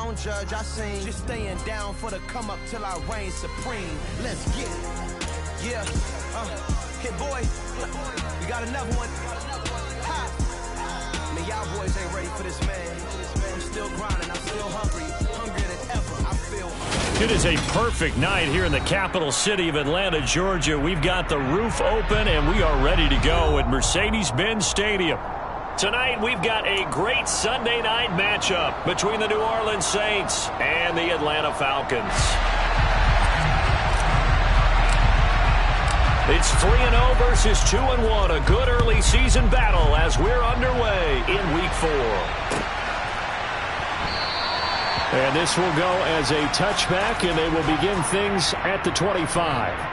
don't judge, I sing. Just staying down for the come up till I reign supreme. Let's get it. Yeah, hit boy. We got another one. Ha. Man, y'all boys ain't ready for this, man. I'm still grinding, I'm still hungry. Hungrier than ever, I feel. It is a perfect night here in the capital city of Atlanta, Georgia. We've got the roof open and we are ready to go at Mercedes-Benz Stadium. Tonight, we've got a great Sunday night matchup between the New Orleans Saints and the Atlanta Falcons. It's 3-0 versus 2-1, a good early season battle as we're underway in Week 4. And this will go as a touchback, and they will begin things at the 25.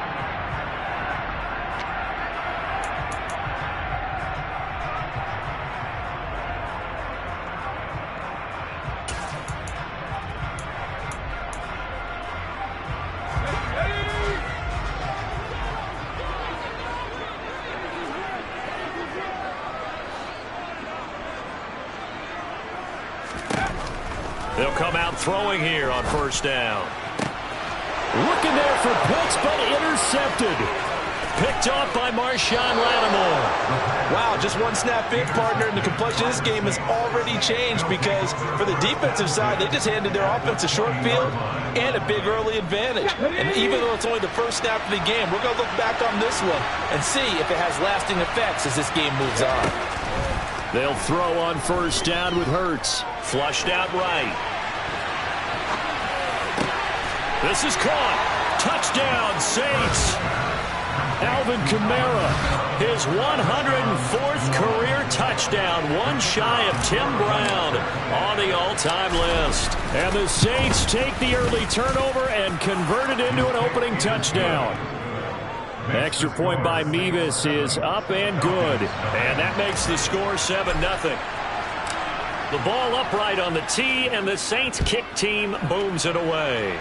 They'll come out throwing here on first down. Looking there for Pitts, but intercepted. Picked off by Marshawn Lattimore. Wow, just one snap in, partner, and the complexion of this game has already changed because for the defensive side, they just handed their offense a short field and a big early advantage. And even though it's only the first snap of the game, we're going to look back on this one and see if it has lasting effects as this game moves on. They'll throw on first down with Hurts. Flushed out right. This is caught. Touchdown, Saints. Alvin Kamara, his 104th career touchdown, one shy of Tim Brown on the all-time list. And the Saints take the early turnover and convert it into an opening touchdown. Extra point by Mevis is up and good. And that makes the score 7-0. The ball upright on the tee, and the Saints kick team booms it away.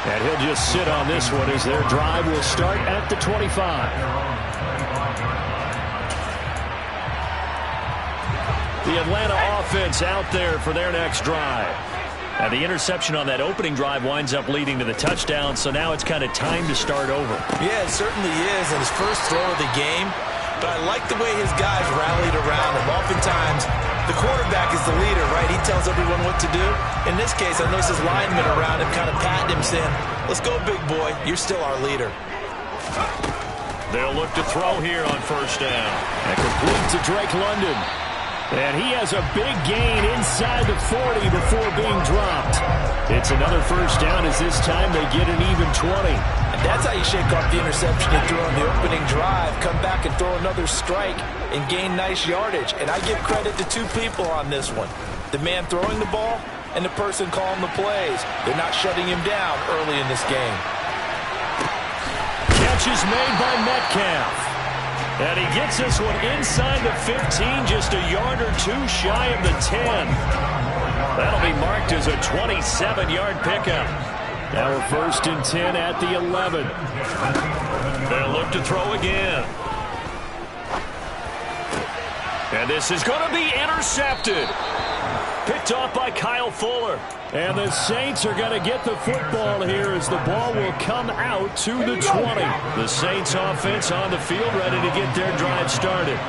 And he'll just sit on this one as their drive will start at the 25. The Atlanta offense out there for their next drive. And the interception on that opening drive winds up leading to the touchdown, so now it's kind of time to start over. Yeah, it certainly is, and his first throw of the game. But I like the way his guys rallied around him. Oftentimes, the quarterback is the leader, right? He tells everyone what to do. In this case, I noticed his linemen around him kind of patting him, saying, let's go, big boy. You're still our leader. They'll look to throw here on first down. And complete to Drake London. And he has a big gain inside the 40 before being dropped. It's another first down as this time they get an even 20. And that's how you shake off the interception he threw on the opening drive. Come back and throw another strike and gain nice yardage. And I give credit to two people on this one. The man throwing the ball and the person calling the plays. They're not shutting him down early in this game. Catch is made by Metcalf. And he gets this one inside the 15, just a yard or two shy of the 10. That'll be marked as a 27-yard pickup. Now we're first and 10 at the 11. They'll look to throw again. And this is going to be intercepted. Picked off by Kyle Fuller. And the Saints are going to get the football here as the ball will come out to the 20. The Saints offense on the field ready to get their drive started.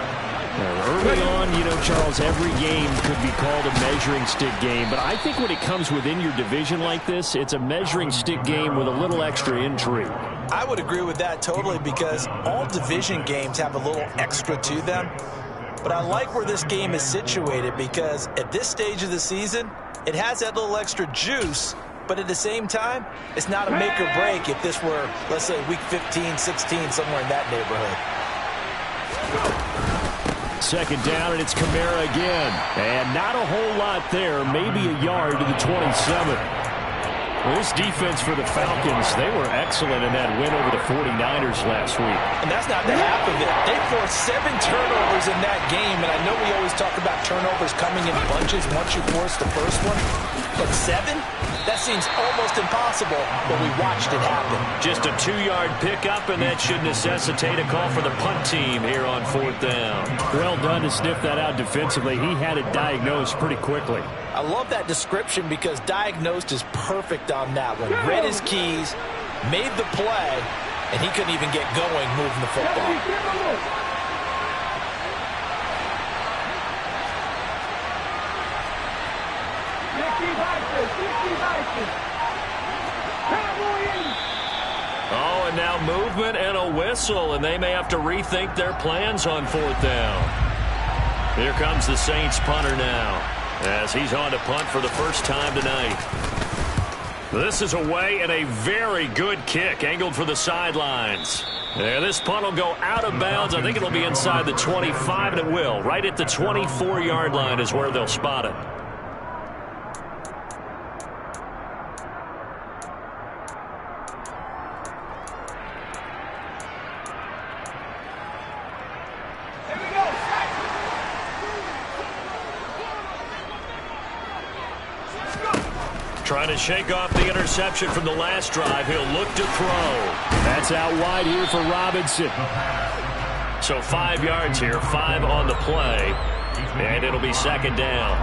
Early on, you know, Charles, every game could be called a measuring stick game. But I think when it comes within your division like this, it's a measuring stick game with a little extra intrigue. I would agree with that totally because all division games have a little extra to them. But I like where this game is situated because at this stage of the season, it has that little extra juice, but at the same time, it's not a make or break if this were, let's say, week 15, 16, somewhere in that neighborhood. Second down, and it's Kamara again. And not a whole lot there, maybe a yard to the 27. Well, this defense for the Falcons, they were excellent in that win over the 49ers last week. And that's not the half of it. They forced 7 turnovers in that game, and I know we always talk about turnovers coming in bunches once you force the first one, but 7? That seems almost impossible, but we watched it happen. Just a 2-yard pickup, and that should necessitate a call for the punt team here on 4th down. Well done to sniff that out defensively. He had it diagnosed pretty quickly. I love that description because diagnosed is perfect on that one. Read his keys, made the play, and he couldn't even get going moving the football. Oh, and now movement and a whistle, and they may have to rethink their plans on 4th down. Here comes the Saints punter now, as he's on to punt for the first time tonight. This is away and a very good kick, angled for the sidelines. And this punt will go out of bounds. I think it'll be inside the 25, and it will. Right at the 24-yard line is where they'll spot it. Trying to shake off the interception from the last drive. He'll look to throw. That's out wide here for Robinson. So 5 yards here, 5 on the play, and it'll be 2nd down.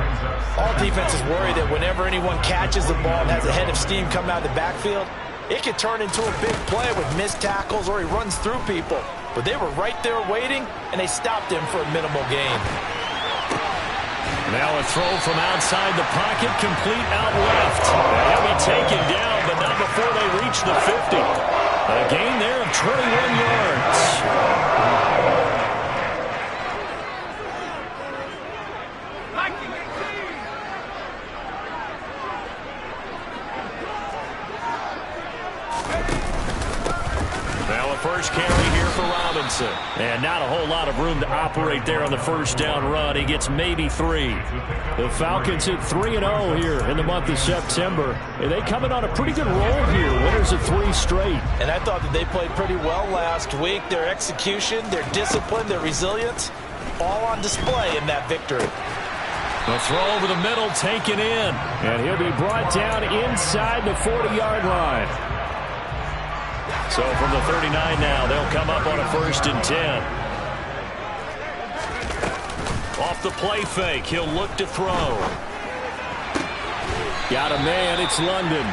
All defenses worry that whenever anyone catches the ball and has a head of steam come out of the backfield, it can turn into a big play with missed tackles or he runs through people. But they were right there waiting, and they stopped him for a minimal gain. Now a throw from outside the pocket, complete out left. And he'll be taken down, but not before they reach the 50. A gain there of 21 yards. Now a first carry here for Robinson. And not a whole lot of room to operate there on the first down run. He gets maybe 3. The Falcons hit 3-0 here in the month of September. And they come in on a pretty good roll here. Winners of 3 straight. And I thought that they played pretty well last week. Their execution, their discipline, their resilience, all on display in that victory. The throw over the middle taken in. And he'll be brought down inside the 40-yard line. So from the 39 now, they'll come up on a 1st and 10. Off the play fake, he'll look to throw. Got a man, it's London.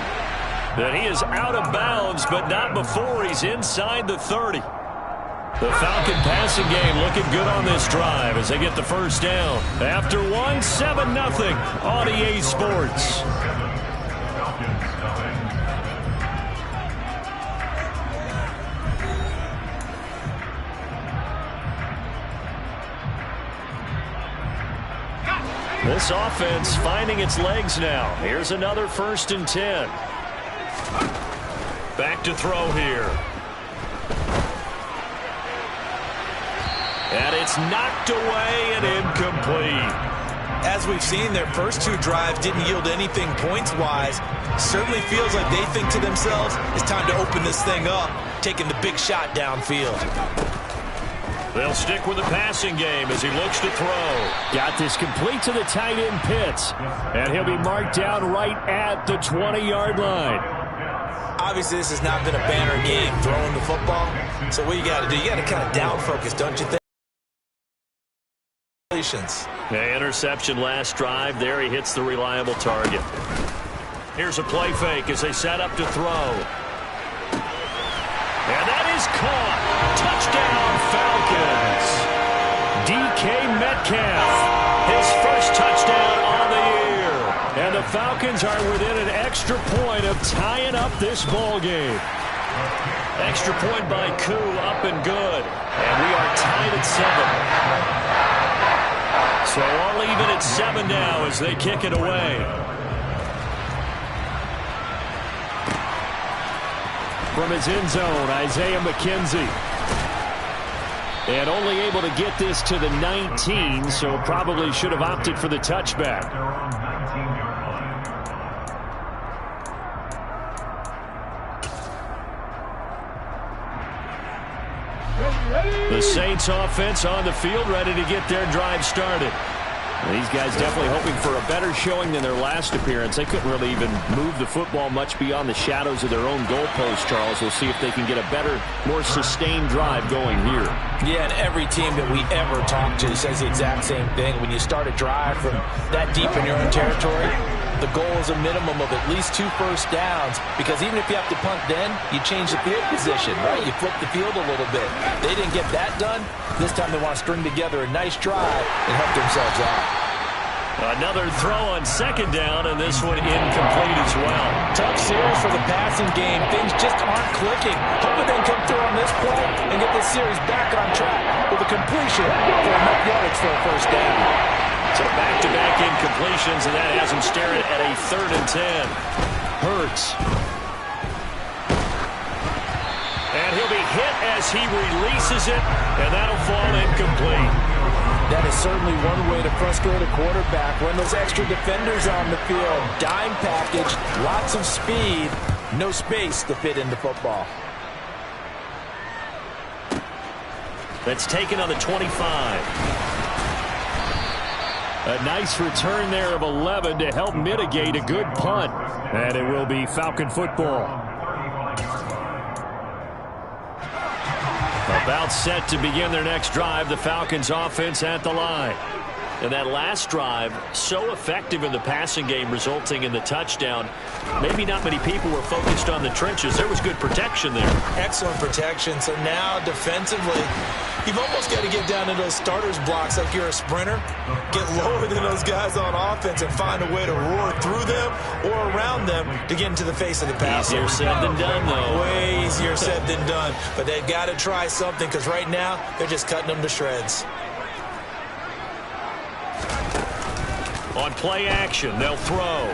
And he is out of bounds, but not before he's inside the 30. The Falcon passing game looking good on this drive as they get the first down. After 1, 7-0 on EA Sports. This offense finding its legs now. Here's another 1st and 10. Back to throw here. And it's knocked away and incomplete. As we've seen, their first 2 drives didn't yield anything points-wise. Certainly feels like they think to themselves, it's time to open this thing up, taking the big shot downfield. They'll stick with the passing game as he looks to throw. Got this complete to the tight end Pitts. And he'll be marked down right at the 20-yard line. Obviously, this has not been a banner game throwing the football. So what you got to do, you got to kind of down focus, don't you think? The interception last drive. There he hits the reliable target. Here's a play fake as they set up to throw. And that is caught. Touchdown, Falcons. DK Metcalf, his first touchdown on the year. And the Falcons are within an extra point of tying up this ball game. Extra point by Koo, up and good. And we are tied at 7. So all even at 7 now as they kick it away. From his end zone, Isaiah McKenzie. And only able to get this to the 19, so probably should have opted for the touchback. Saints offense on the field, ready to get their drive started. These guys definitely hoping for a better showing than their last appearance. They couldn't really even move the football much beyond the shadows of their own goalpost, Charles. We'll see if they can get a better, more sustained drive going here. Yeah, and every team that we ever talk to says the exact same thing. When you start a drive from that deep in your own territory, the goal is a minimum of at least 2 first downs, because even if you have to punt then, you change the field position, right? You flip the field a little bit. They didn't get that done. This time they want to string together a nice drive and help themselves out. Another throw on second down, and this one incomplete as well. Tough series for the passing game. Things just aren't clicking. Hoping they can come through on this play and get this series back on track with a completion for enough yardage for a first down. So back-to-back incompletions, and that has him staring at a 3rd and 10. Hurts. And he'll be hit as he releases it, and that'll fall incomplete. That is certainly one way to frustrate a quarterback. When those extra defenders on the field, dime package, lots of speed, no space to fit into football. That's taken on the 25. A nice return there of 11 to help mitigate a good punt. And it will be Falcon football. About set to begin their next drive, the Falcons offense at the line. And that last drive, so effective in the passing game, resulting in the touchdown. Maybe not many people were focused on the trenches. There was good protection there. Excellent protection. So now defensively, you've almost got to get down to those starters blocks like you're a sprinter. Get lower than those guys on offense and find a way to roar through them or around them to get into the face of the passer. Easier said than done, though. Way easier said than done. But they've got to try something, because right now they're just cutting them to shreds. On play action, they'll throw.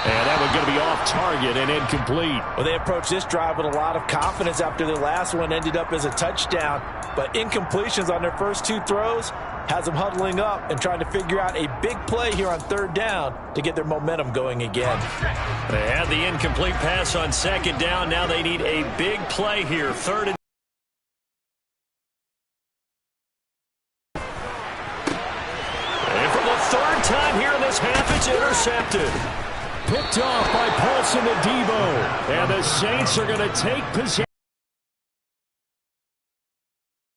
And that one's going to be off target and incomplete. Well, they approached this drive with a lot of confidence after their last one ended up as a touchdown. But incompletions on their first 2 throws has them huddling up and trying to figure out a big play here on 3rd down to get their momentum going again. They had the incomplete pass on 2nd down. Now they need a big play here. 3rd and for the 3rd time here in this half, it's intercepted. Picked off by Paulson Adebo. And the Saints are going to take possession.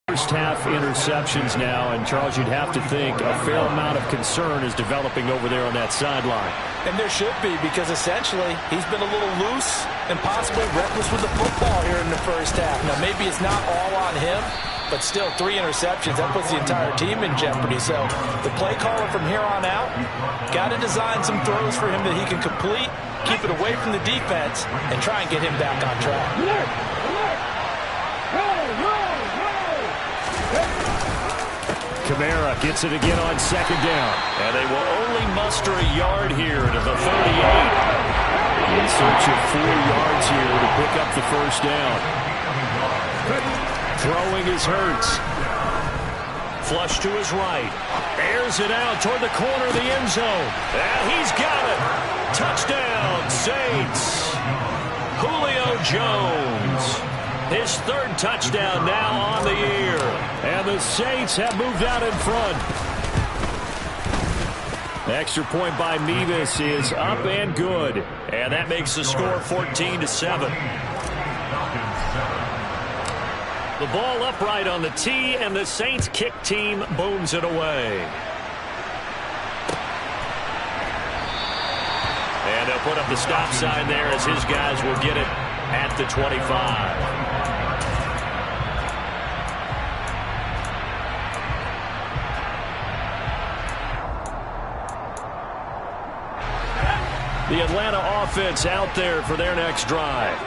First half interceptions now, and Charles, you'd have to think a fair amount of concern is developing over there on that sideline. And there should be, because essentially he's been a little loose and possibly reckless with the football here in the first half. Now maybe it's not all on him, but still 3 interceptions. That puts the entire team in jeopardy. So the play caller from here on out got to design some throws for him that he can complete, keep it away from the defense, and try and get him back on track. Kamara gets it again on 2nd down. And they will only muster a yard here to the 38. In search of 4 yards here to pick up the first down. Throwing is Hurts. Flush to his right. Airs it out toward the corner of the end zone. And he's got it. Touchdown, Saints. Julio Jones. His 3rd touchdown now on the year. And the Saints have moved out in front. The extra point by Mevis is up and good. And that makes the score 14-7. The ball upright on the tee, and the Saints kick team booms it away. And they'll put up the stop sign there as his guys will get it at the 25. The Atlanta offense out there for their next drive.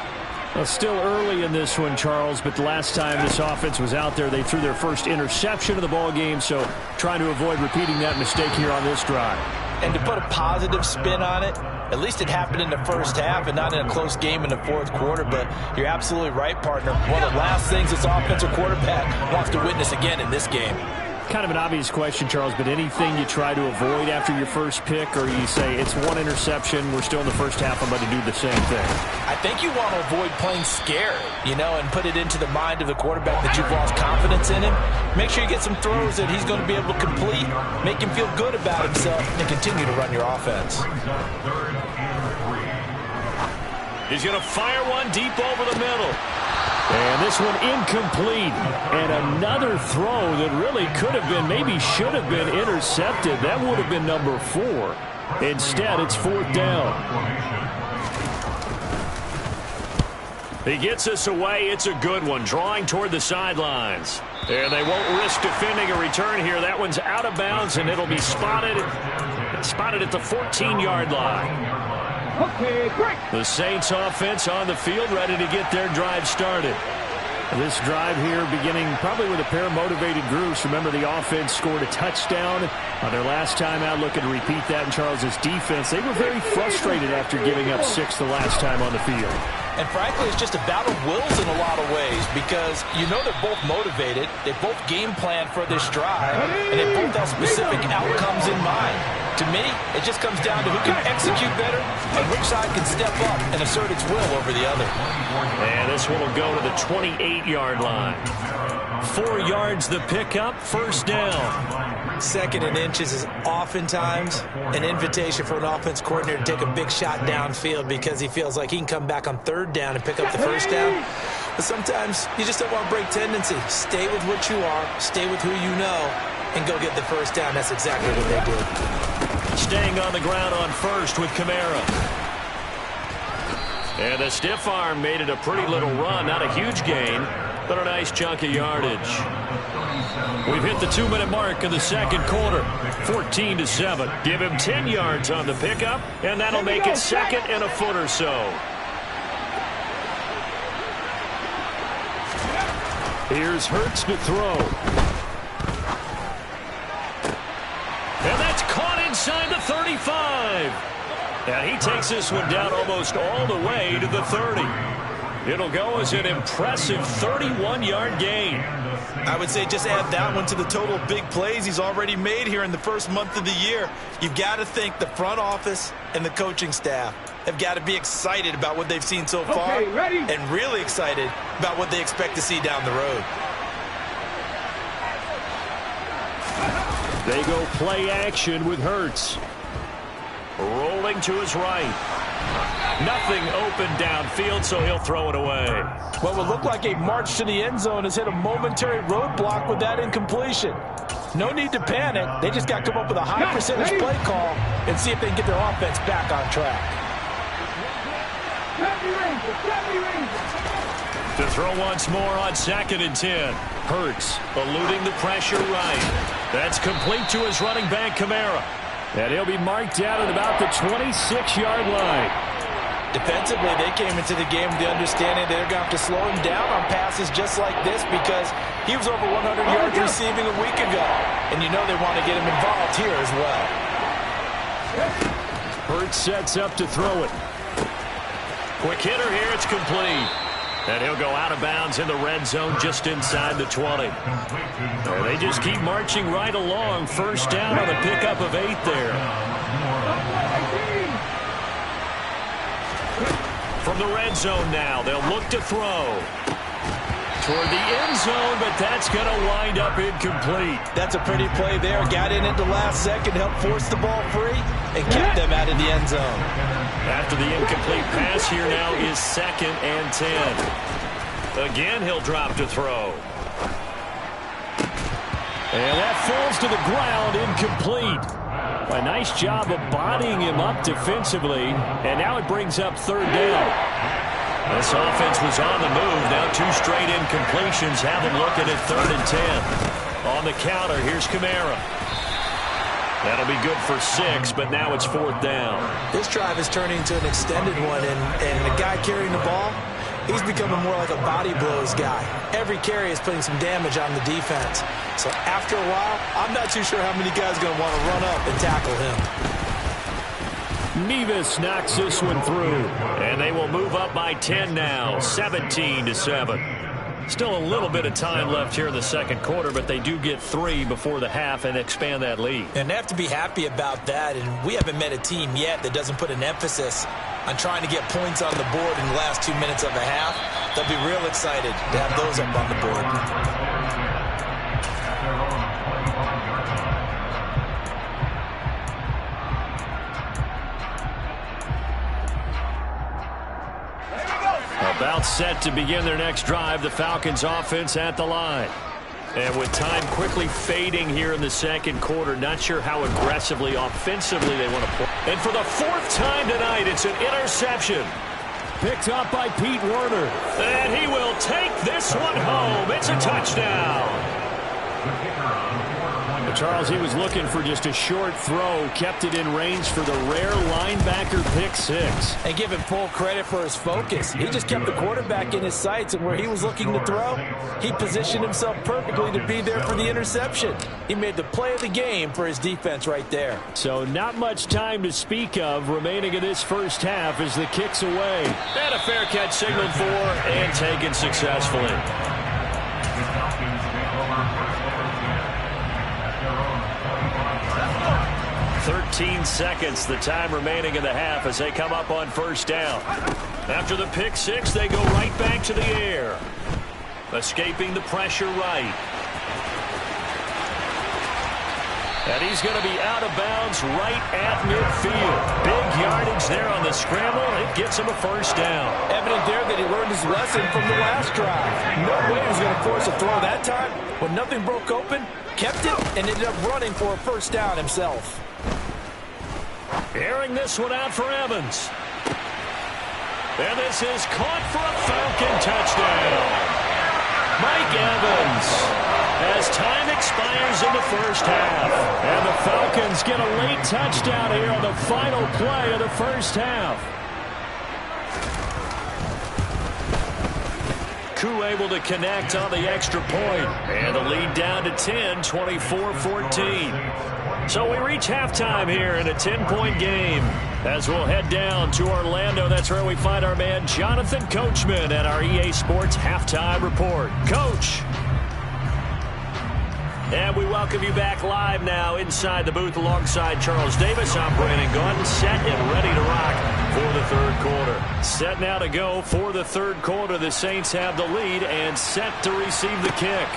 Well, still early in this one, Charles, but the last time this offense was out there, they threw their first interception of the ball game, so trying to avoid repeating that mistake here on this drive. And to put a positive spin on it, at least it happened in the first half and not in a close game in the 4th quarter, but you're absolutely right, partner. One of the last things this offensive quarterback wants to witness again in this game. Kind of an obvious question, Charles, but anything you try to avoid after your first pick, or you say it's one interception, we're still in the first half, I'm going to do the same thing? I think you want to avoid playing scared, and put it into the mind of the quarterback that you've lost confidence in him. Make sure you get some throws that he's going to be able to complete, make him feel good about himself, and continue to run your offense. He's going to fire one deep over the middle. And this one incomplete. And another throw that really could have been, maybe should have been intercepted. That would have been number 4. Instead, it's 4th down. He gets us away. It's a good one, drawing toward the sidelines. And they won't risk defending a return here. That one's out of bounds, and it'll be spotted at the 14-yard line. Okay, great. The Saints offense on the field, ready to get their drive started. This drive here beginning probably with a pair of motivated groups. Remember, the offense scored a touchdown on their last time out. Looking to repeat that in Charles's defense. They were very frustrated after giving up 6 the last time on the field. And frankly, it's just a battle of wills in a lot of ways because they're both motivated. They both game plan for this drive, and they both have specific outcomes in mind. To me, it just comes down to who can execute better and which side can step up and assert its will over the other. And this one will go to the 28-yard line. 4 yards the pickup, 1st down. 2nd and inches is oftentimes an invitation for an offense coordinator to take a big shot downfield because he feels like he can come back on 3rd down and pick up the 1st down. But sometimes you just don't want to break tendency. Stay with what you are, stay with who you know, and go get the 1st down. That's exactly what they did. Staying on the ground on 1st with Kamara. And the stiff arm made it a pretty little run. Not a huge gain, but a nice chunk of yardage. We've hit the 2-minute mark of the 2nd quarter. 14-7. Give him 10 yards on the pickup, and that'll make it 2nd and a foot or so. Here's Hurts to throw. And that's caught inside the 35. And he takes this one down almost all the way to the 30. It'll go as an impressive 31-yard gain. I would say just add that one to the total big plays he's already made here in the first month of the year. You've got to think the front office and the coaching staff have got to be excited about what they've seen so far and really excited about what they expect to see down the road. They go play action with Hurts. Rolling to his right. Nothing open downfield, so he'll throw it away. What would look like a march to the end zone has hit a momentary roadblock with that incompletion. No need to panic. They just got to come up with a high percentage play call and see if they can get their offense back on track. To throw once more on 2nd and 10. Hurts eluding the pressure right. That's complete to his running back, Kamara. And he'll be marked down at about the 26-yard line. Defensively, they came into the game with the understanding they're going to have to slow him down on passes just like this because he was over 100 yards receiving a week ago. And they want to get him involved here as well. Hurts sets up to throw it. Quick hitter here, it's complete. And he'll go out of bounds in the red zone just inside the 20. And they just keep marching right along. 1st down on the pickup of 8 there. From the red zone now, they'll look to throw. Toward the end zone, but that's going to wind up incomplete. That's a pretty play there. Got in at the last second, helped force the ball free, and kept them out of the end zone. After the incomplete pass, here now is 2nd and 10. Again, he'll drop to throw. And that falls to the ground, incomplete. A nice job of bodying him up defensively, and now it brings up 3rd down. This offense was on the move. Now 2 straight incompletions have them looking at 3rd and 10. On the counter, here's Kamara. That'll be good for 6, but now it's 4th down. This drive is turning into an extended one, and the guy carrying the ball, he's becoming more like a body blows guy. Every carry is putting some damage on the defense. So after a while, I'm not too sure how many guys are going to want to run up and tackle him. Nevis knocks this one through, and they will move up by 10 now, 17-7. Still a little bit of time left here in the second quarter, but they do get 3 before the half and expand that lead. And they have to be happy about that, and we haven't met a team yet that doesn't put an emphasis on trying to get points on the board in the last 2 minutes of a half. They'll be real excited to have those up on the board. About set to begin their next drive, the Falcons offense at the line. And with time quickly fading here in the second quarter, not sure how aggressively, offensively they want to play. And for the 4th time tonight, it's an interception. Picked up by Pete Werner. And he will take this one home. It's a touchdown. Charles, he was looking for just a short throw, kept it in range for the rare linebacker pick 6. And give him full credit for his focus. He just kept the quarterback in his sights, and where he was looking to throw, he positioned himself perfectly to be there for the interception. He made the play of the game for his defense right there. So not much time to speak of remaining in this first half as the kick's away. And a fair catch signaled for and taken successfully. 13 seconds, the time remaining in the half as they come up on first down. After the pick 6, they go right back to the air. Escaping the pressure right. And he's going to be out of bounds right at midfield. Big yardage there on the scramble. It gets him a first down. Evident there that he learned his lesson from the last drive. No way he was going to force a throw that time. When nothing broke open, kept it, and ended up running for a first down himself. Airing this one out for Evans. And this is caught for a Falcon touchdown. Mike Evans, as time expires in the first half. And the Falcons get a late touchdown here on the final play of the first half. Koo able to connect on the extra point. And the lead down to 10, 24-14. So we reach halftime here in a 10-point game. As we'll head down to Orlando, that's where we find our man Jonathan Coachman at our EA Sports Halftime Report. Coach. And we welcome you back live now inside the booth alongside Charles Davis. I'm Brandon Gaudin, set and ready to rock for the third quarter. Set now to go for the third quarter. The Saints have the lead and set to receive the kick.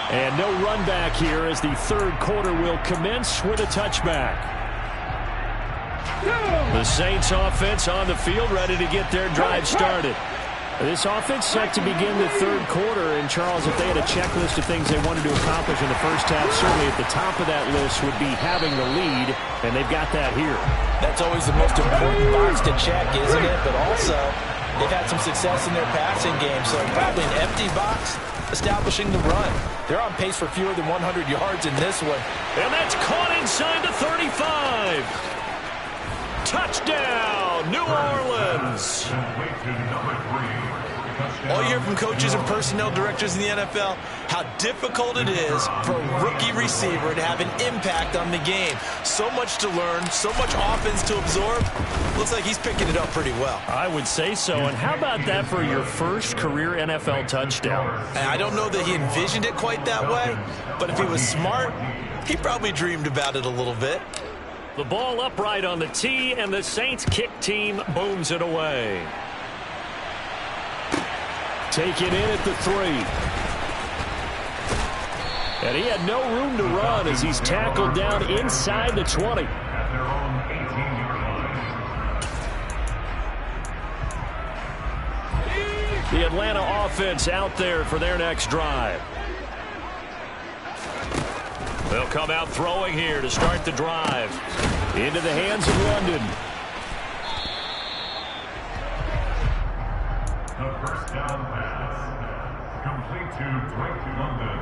And no run back here as the third quarter will commence with a touchback. The Saints offense on the field ready to get their drive started. This offense set to begin the third quarter. And Charles, if they had a checklist of things they wanted to accomplish in the first half, certainly at the top of that list would be having the lead. And they've got that here. That's always the most important box to check, isn't it? But also, they've had some success in their passing game. So probably an empty box, establishing the run. They're on pace for fewer than 100 yards in this one. And that's caught inside the 35. Touchdown, New Orleans. All you hear from coaches and personnel directors in the NFL, how difficult it is for a rookie receiver to have an impact on the game. So much to learn, so much offense to absorb. Looks like he's picking it up pretty well. I would say so. And how about that for your first career NFL touchdown? And I don't know that he envisioned it quite that way, but if he was smart, he probably dreamed about it a little bit. The ball upright on the tee, and the Saints kick team booms it away. Taken in at the 3. And he had no room to run as he's tackled down inside the 20. The Atlanta offense out there for their next drive. They'll come out throwing here to start the drive. Into the hands of London. The first down pass. Complete to Drake London.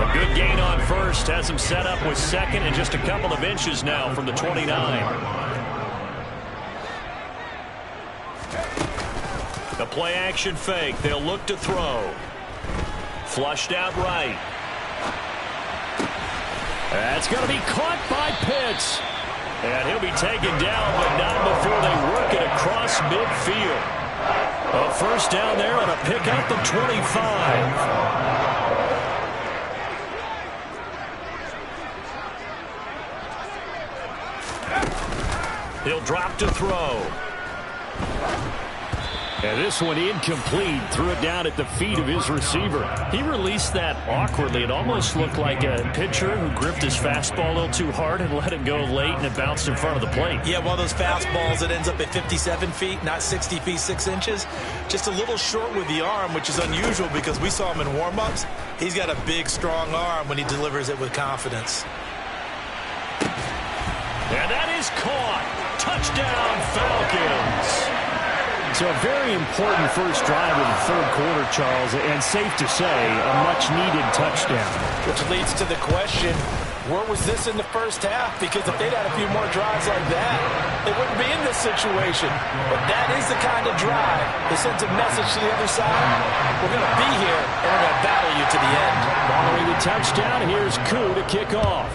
A good gain on first. Has him set up with second and just a couple of inches now from the 29. The play action fake. They'll look to throw. Flushed out right. That's going to be caught by Pitts. And he'll be taken down, but not before they work it across midfield. A first down there on a pick at the 25. He'll drop to throw. And this one incomplete. Threw it down at the feet of his receiver. He released that awkwardly. It almost looked like a pitcher who gripped his fastball a little too hard and let it go late, and it bounced in front of the plate. Yeah, one of those fastballs that ends up at 57 feet, not 60 feet, 6 inches. Just a little short with the arm, which is unusual because we saw him in warm-ups. He's got a big, strong arm when he delivers it with confidence. And that is caught. Touchdown, Falcons. So a very important first drive of the third quarter, Charles, and safe to say, a much-needed touchdown. Which leads to the question, where was this in the first half? Because if they'd had a few more drives like that, they wouldn't be in this situation. But that is the kind of drive that sends a message to the other side. We're going to be here, and we're going to battle you to the end. Following the touchdown, here's Koo to kick off.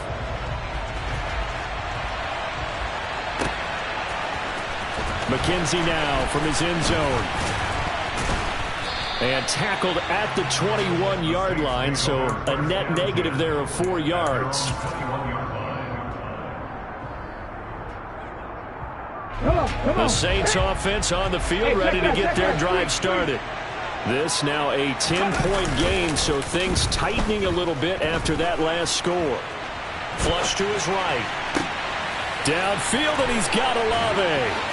McKenzie now from his end zone. And tackled at the 21-yard line, so a net negative there of 4 yards. The Saints offense on the field, ready to get their drive started. This now a 10-point game, so things tightening a little bit after that last score. Flush to his right. Downfield, and he's got Olave.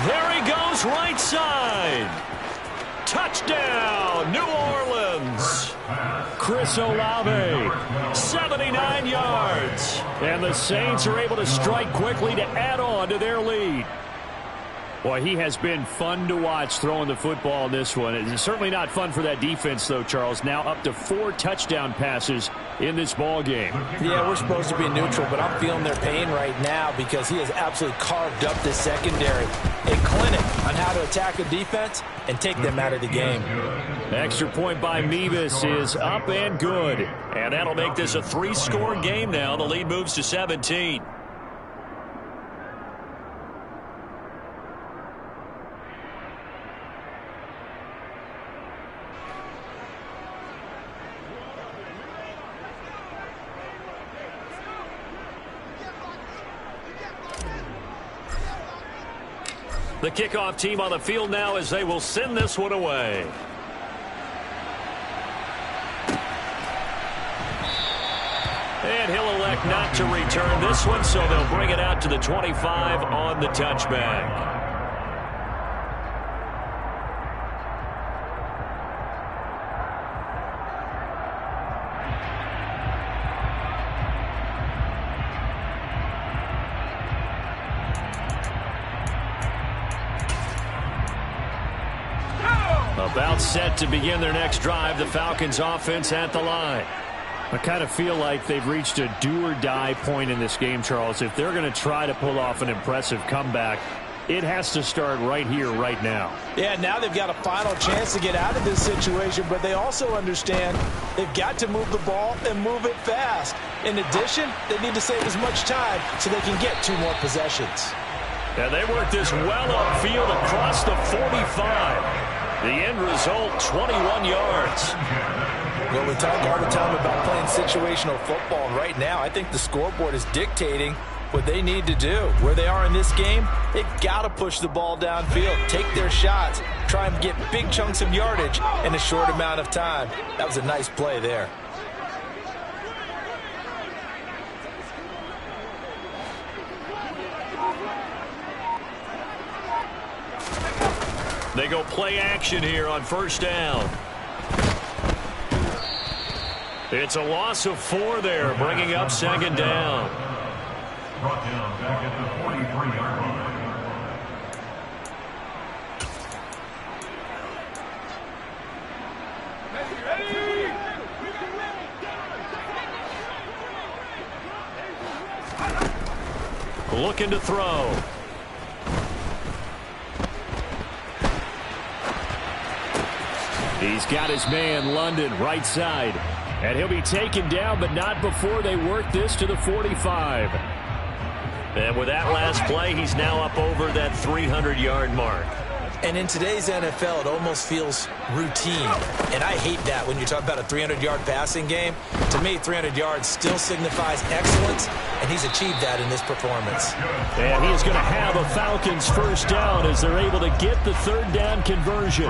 There he goes, right side. Touchdown, New Orleans. Chris Olave, 79 yards. And the Saints are able to strike quickly to add on to their lead. Boy, he has been fun to watch throwing the football in this one. It's certainly not fun for that defense, though, Charles. Now up to 4 touchdown passes in this ball game. Yeah, we're supposed to be neutral, but I'm feeling their pain right now because he has absolutely carved up this secondary. A clinic on how to attack a defense and take them out of the game. Extra point by Mevis is up and good. And that'll make this a 3-score game now. The lead moves to 17. The kickoff team on the field now as they will send this one away. And he'll elect not to return this one, so they'll bring it out to the 25 on the touchback. About set to begin their next drive, the Falcons offense at the line. I kind of feel like they've reached a do-or-die point in this game, Charles. If they're going to try to pull off an impressive comeback, it has to start right here, right now. Yeah, now they've got a final chance to get out of this situation, but they also understand they've got to move the ball and move it fast. In addition, they need to save as much time so they can get 2 more possessions. And they work this well upfield across the 45. The end result, 21 yards. Well, we talk all the time about playing situational football. And right now, I think the scoreboard is dictating what they need to do. Where they are in this game, they've got to push the ball downfield, take their shots, try and get big chunks of yardage in a short amount of time. That was a nice play there. They go play action here on first down. It's a loss of 4 there, bringing up second down. Brought down back at the 43-yard line. Looking to throw. He's got his man, London, right side. And he'll be taken down, but not before they work this to the 45. And with that last play, he's now up over that 300-yard mark. And in today's NFL, it almost feels routine. And I hate that when you talk about a 300-yard passing game. To me, 300 yards still signifies excellence, and he's achieved that in this performance. And he is going to have a Falcons first down as they're able to get the third down conversion.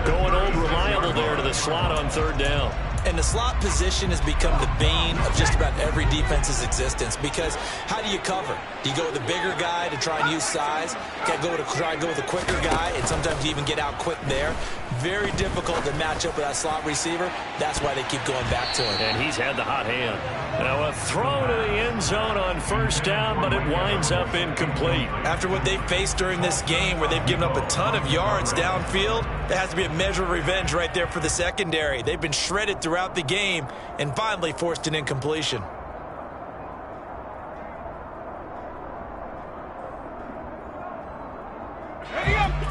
Going old reliable there to the slot on third down. And the slot position has become the bane of just about every defense's existence, because how do you cover? Do you go with the bigger guy to try and use size? Try and go with the quicker guy, and sometimes you even get out quick there. Very difficult to match up with that slot receiver. That's why they keep going back to him. And he's had the hot hand. Now a throw to the end zone on first down, but it winds up incomplete. After what they faced during this game, where they've given up a ton of yards downfield, there has to be a measure of revenge right there for the secondary. They've been shredded throughout the game and finally forced an incompletion.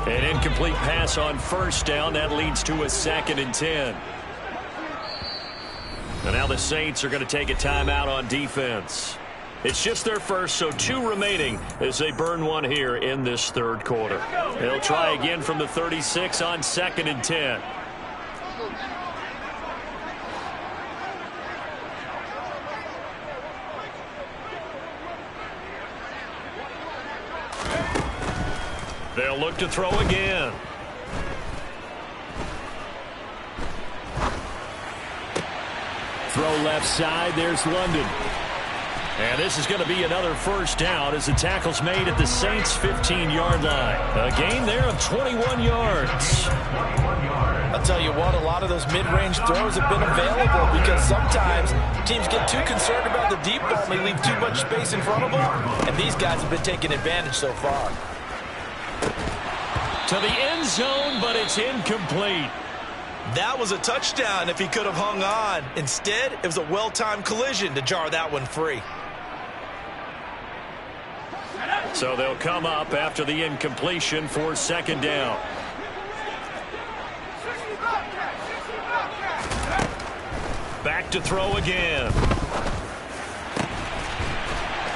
An incomplete pass on first down. That leads to a 2nd and 10. And now the Saints are going to take a timeout on defense. It's just their first, so 2 remaining as they burn one here in this third quarter. They'll try again from the 36 on 2nd and 10. They'll look to throw again. Throw left side. There's London. And this is going to be another first down as the tackle's made at the Saints' 15-yard line. A gain there of 21 yards. I'll tell you what, a lot of those mid-range throws have been available because sometimes teams get too concerned about the deep ball and they leave too much space in front of them, and these guys have been taking advantage so far. To the end zone, but it's incomplete. That was a touchdown if he could have hung on. Instead, it was a well-timed collision to jar that one free. So they'll come up after the incompletion for 2nd down. Back to throw again.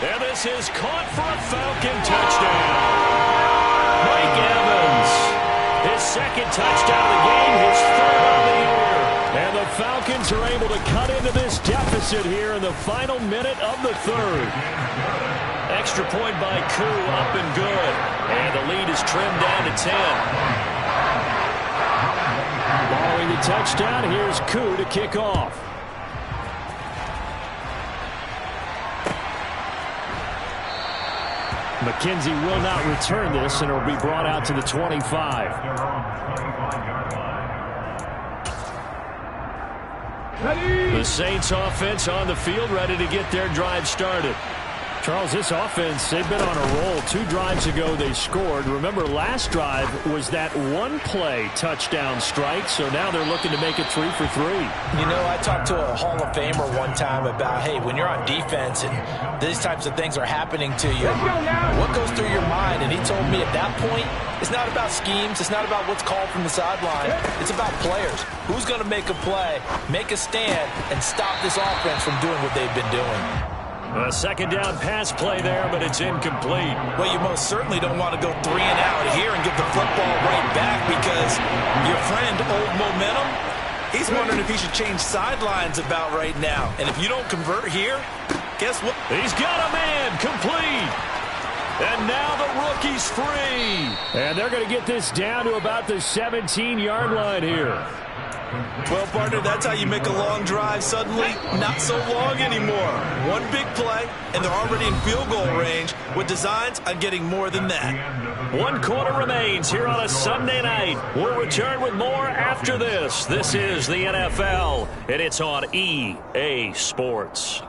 And this is caught for a Falcon touchdown. Mike Evans, his 2nd touchdown of the game, his 3rd of the year. And the Falcons are able to cut into this deficit here in the final minute of the 3rd. Extra point by Koo, up and good. And the lead is trimmed down to 10. Following the touchdown, here's Koo to kick off. McKenzie will not return this, and it will be brought out to the 25. The Saints offense on the field, ready to get their drive started. Charles, this offense, they've been on a roll. 2 drives ago they scored. Remember, last drive was that one-play touchdown strike, so now they're looking to make it 3 for 3. You know, I talked to a Hall of Famer one time about, hey, when you're on defense and these types of things are happening to you, what goes through your mind? And he told me at that point, it's not about schemes. It's not about what's called from the sideline. It's about players. Who's going to make a play, make a stand, and stop this offense from doing what they've been doing? A 2nd down pass play there, but it's incomplete. Well, you most certainly don't want to go 3 and out here and get the football right back, because your friend, Old Momentum, he's wondering if he should change sidelines about right now. And if you don't convert here, guess what? He's got a man, complete. And now the rookie's free. And they're going to get this down to about the 17-yard line here. Well, partner, that's how you make a long drive suddenly not so long anymore. One big play, and they're already in field goal range with designs on getting more than that. 1 quarter remains here on a Sunday night. We'll return with more after this. This is the NFL, and it's on EA Sports.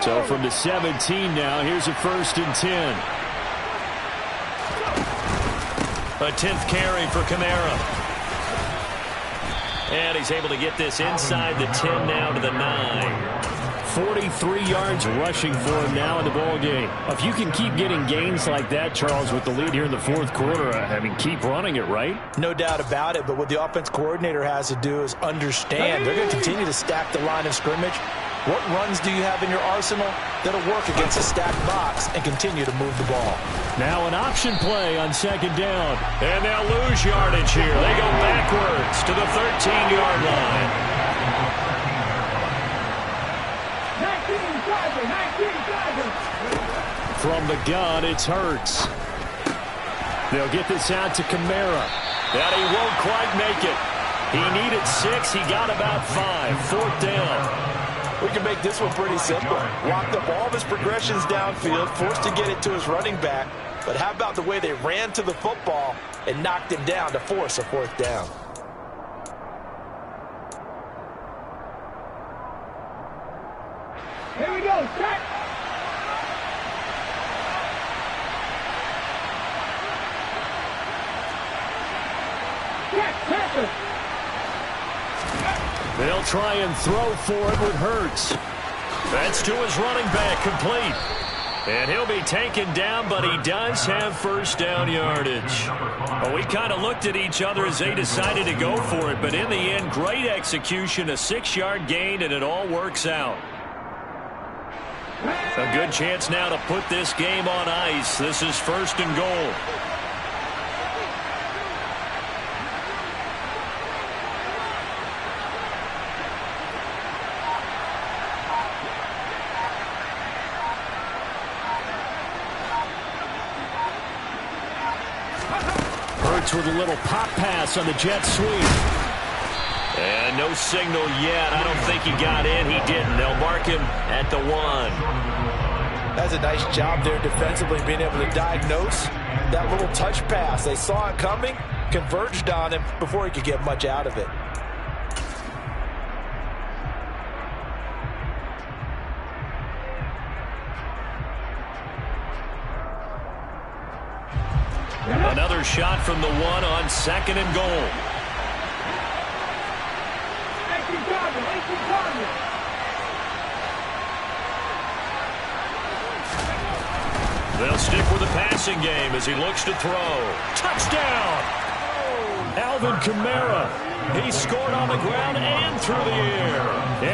So from the 17 now, here's a 1st and 10. A 10th carry for Kamara. And he's able to get this inside the 10 now to the 9. 43 yards rushing for him now in the ball game. If you can keep getting gains like that, Charles, with the lead here in the 4th quarter, I mean, keep running it, right? No doubt about it, but what the offense coordinator has to do is understand they're going to continue to stack the line of scrimmage. What runs do you have in your arsenal that'll work against a stacked box and continue to move the ball? Now an option play on second down. And they'll lose yardage here. They go backwards to the 13-yard line. 19 From the gun, it's Hurts. They'll get this out to Kamara. And he won't quite make it. He needed 6. He got about 5. Fourth down. We can make this one pretty simple. Walked up all of his progressions downfield, forced to get it to his running back. But how about the way they ran to the football and knocked him down to force a fourth down? Here we go, set. They'll try and throw for it with Hurts. That's to his running back, complete. And he'll be taken down, but he does have first down yardage. Well, we kind of looked at each other as they decided to go for it, but in the end, great execution, a 6-yard gain, and it all works out. A good chance now to put this game on ice. This is first and goal. With a little pop pass on the jet sweep. And no signal yet. I don't think he got in. He didn't. They'll mark him at the 1. That's a nice job there defensively, being able to diagnose that little touch pass. They saw it coming, converged on him before he could get much out of it. Another shot from the 1 on second and goal. They'll stick with the passing game as he looks to throw. Touchdown! Alvin Kamara. He scored on the ground and through the air.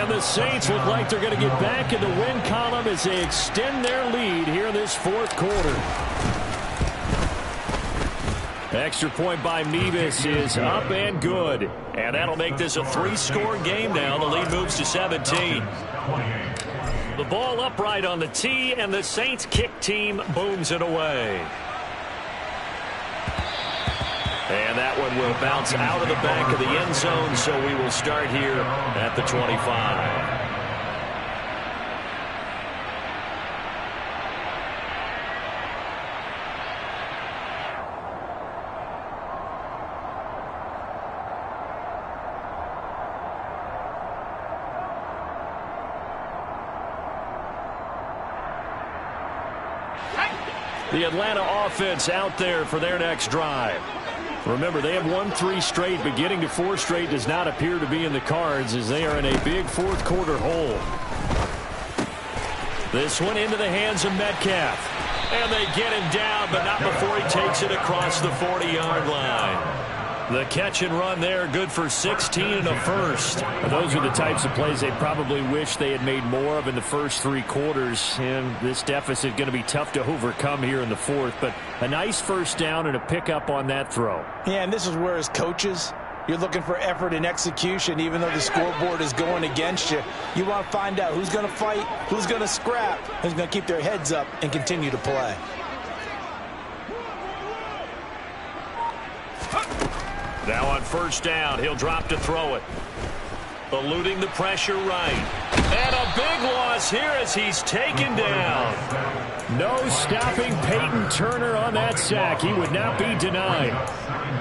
And the Saints look like they're going to get back in the win column as they extend their lead here in this fourth quarter. Extra point by Mevis is up and good. And that'll make this a 3-score game now. The lead moves to 17. The ball upright on the tee, and the Saints kick team booms it away. And that one will bounce out of the back of the end zone, so we will start here at the 25. The Atlanta offense out there for their next drive. Remember, they have won 3 straight, but getting to 4 straight does not appear to be in the cards as they are in a big fourth quarter hole. This one into the hands of Metcalf. And they get him down, but not before he takes it across the 40-yard line. The catch and run there, good for 16 and a first. Those are the types of plays they probably wish they had made more of in the first 3 quarters. And this deficit going to be tough to overcome here in the fourth. But a nice first down and a pickup on that throw. Yeah, and this is where as coaches, you're looking for effort and execution. Even though the scoreboard is going against you, you want to find out who's going to fight, who's going to scrap, who's going to keep their heads up and continue to play. Now on first down, he'll drop to throw it. Eluding the pressure right. And a big loss here as he's taken down. No stopping Peyton Turner on that sack. He would not be denied.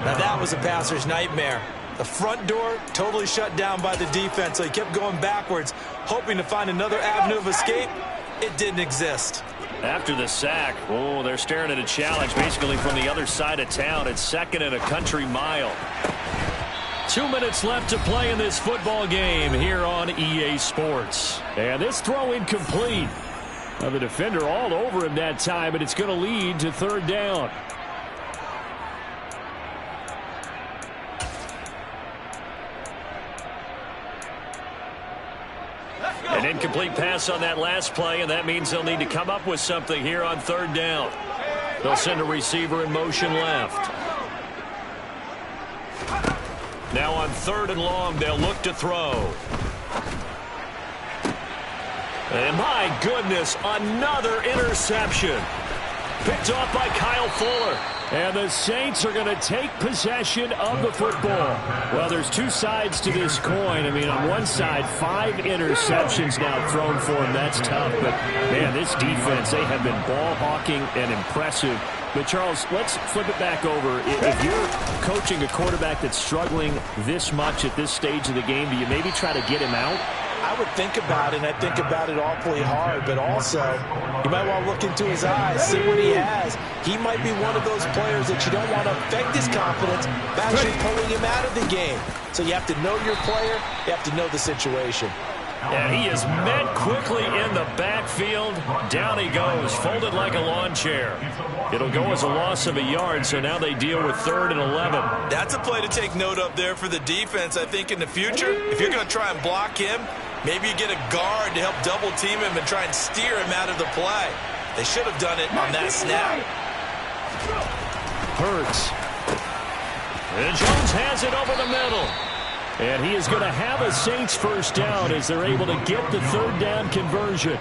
Now that was a passer's nightmare. The front door totally shut down by the defense, so he kept going backwards, hoping to find another avenue of escape. It didn't exist. After the sack, oh, they're staring at a challenge basically from the other side of town. It's second and a country mile. 2 minutes left to play in this football game here on EA Sports. And this throw incomplete. Now the defender all over him that time, and it's going to lead to third down. An Incomplete pass on that last play, and that means they'll need to come up with something here on third down. They'll send a receiver in motion left. Now on third and long, they'll look to throw. And my goodness, another interception. Picked off by Kyle Fuller. And the Saints are going to take possession of the football. Well, there's two sides to this coin. I mean, on one side, 5 interceptions now thrown for him. That's tough. But, man, this defense, they have been ball hawking and impressive. But, Charles, let's flip it back over. If you're coaching a quarterback that's struggling this much at this stage of the game, do you maybe try to get him out? I would think about it, and I think about it awfully hard, but also you might want to look into his eyes, see what he has. He might be one of those players that you don't want to affect his confidence by actually pulling him out of the game. So you have to know your player, you have to know the situation. And he is met quickly in the backfield. Down he goes, folded like a lawn chair. It'll go as a loss of a yard, so now they deal with 3rd and 11. That's a play to take note of there for the defense. I think in the future, if you're going to try and block him, maybe you get a guard to help double team him and try and steer him out of the play. They should have done it on that snap. Hurts. And Jones has it over the middle. And he is going to have a Saints first down as they're able to get the 3rd down conversion.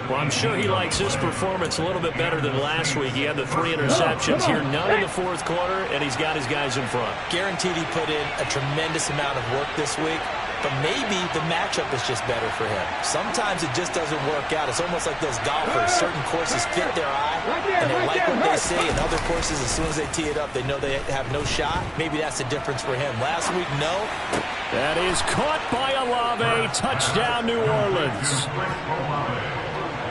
Well, I'm sure he likes his performance a little bit better than last week. He had the 3 interceptions here, none in the 4th quarter, and he's got his guys in front. Guaranteed he put in a tremendous amount of work this week, but maybe the matchup is just better for him. Sometimes it just doesn't work out. It's almost like those golfers. Certain courses fit their eye, and they like what they see, and other courses, as soon as they tee it up, they know they have no shot. Maybe that's the difference for him. Last week, no. That is caught by Olave. Touchdown, New Orleans.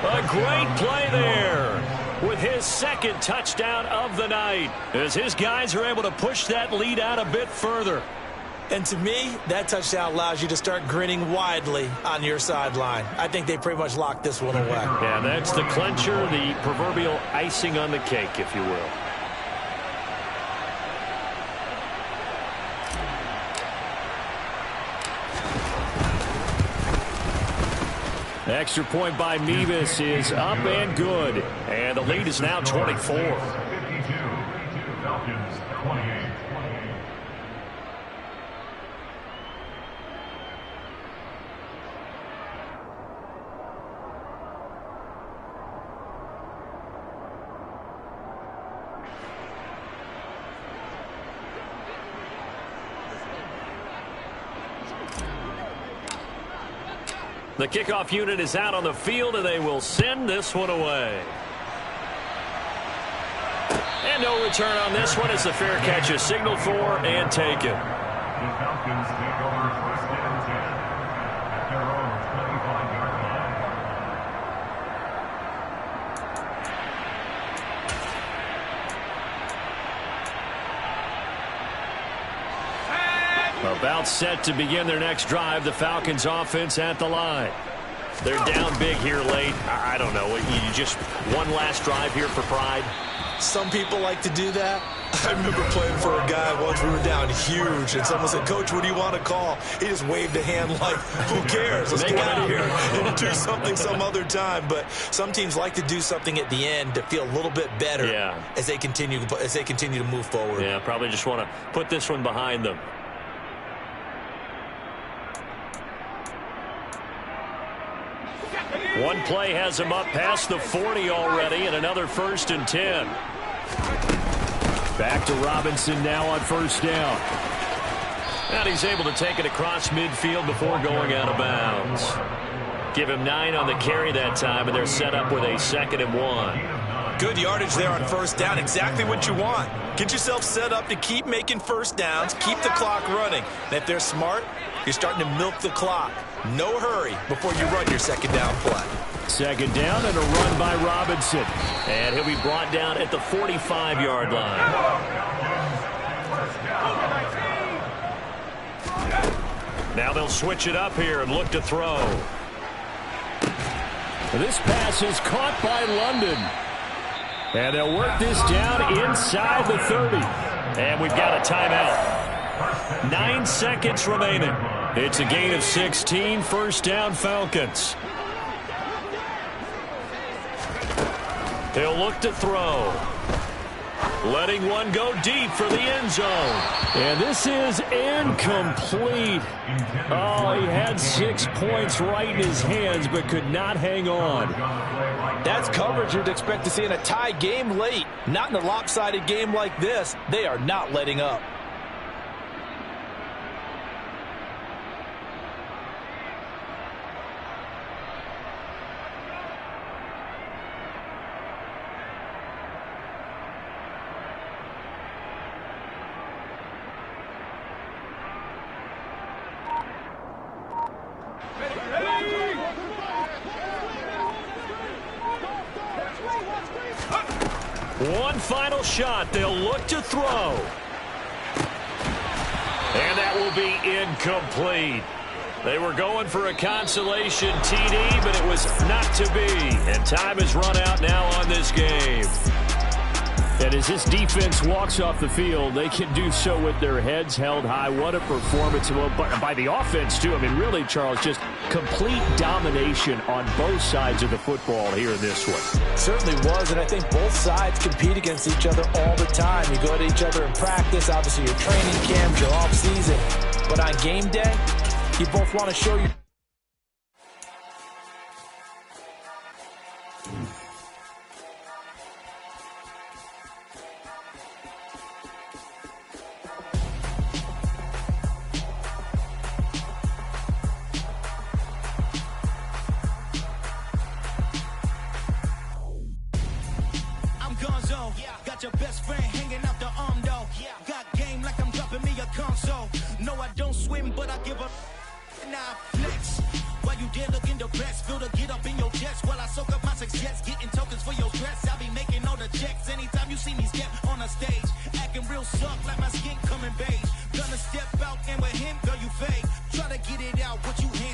A great play there with his 2nd touchdown of the night as his guys are able to push that lead out a bit further. And to me, that touchdown allows you to start grinning widely on your sideline. I think they pretty much locked this one away. Yeah, that's the clincher, the proverbial icing on the cake, if you will. Extra point by Mevis is up and good. And the lead is now 24. 52, Falcons 28. The kickoff unit is out on the field, and they will send this one away. And no return on this one as the fair catch is signaled for and taken. The Falcons take over 1st and 10 at their own 25-yard line. About set to begin their next drive, the Falcons offense at the line. They're down big here late. I don't know. You just one last drive here for pride. Some people like to do that. I remember playing for a guy once. We were down huge, and someone said, "Coach, what do you want to call?" He just waved a hand like, "Who cares? Let's get out of here and do something some other time." But some teams like to do something at the end to feel a little bit better as they continue to move forward. Yeah, probably just want to put this one behind them. One play has him up past the 40 already, and another 1st and 10. Back to Robinson now on 1st down. And he's able to take it across midfield before going out of bounds. Give him 9 on the carry that time, and they're set up with a 2nd and 1. Good yardage there on 1st down. Exactly what you want. Get yourself set up to keep making 1st downs, keep the clock running. And if they're smart, you're starting to milk the clock. No hurry before you run your 2nd down play. 2nd down and a run by Robinson. And he'll be brought down at the 45-yard line. Now they'll switch it up here and look to throw. This pass is caught by London. And they'll work this down inside the 30. And we've got a timeout. 9 seconds remaining. It's a gain of 16, first down Falcons. He'll look to throw. Letting one go deep for the end zone. And this is incomplete. Oh, he had 6 points right in his hands, but could not hang on. That's coverage you'd expect to see in a tie game late. Not in a lopsided game like this. They are not letting up. One final shot. They'll look to throw. And that will be incomplete. They were going for a consolation TD, but it was not to be. And time has run out now on this game. And as this defense walks off the field, they can do so with their heads held high. What a performance by the offense, too. I mean, really, Charles, just complete domination on both sides of the football here in this one. Certainly was, and I think both sides compete against each other all the time. You go to each other in practice, obviously your training camp, your off season. But on game day, you both want to show you. Got your best friend hanging out the arm, though. Got game like I'm dropping me a console. No, I don't swim, but I give up. Nah, flex. While you there looking the best, feel the get up in your chest while I soak up my success. Getting tokens for your stress. I'll be making all the checks anytime you see me step on a stage. Acting real soft like my skin coming beige. Gonna step out and with him, girl, you fade. Try to get it out, what you hands.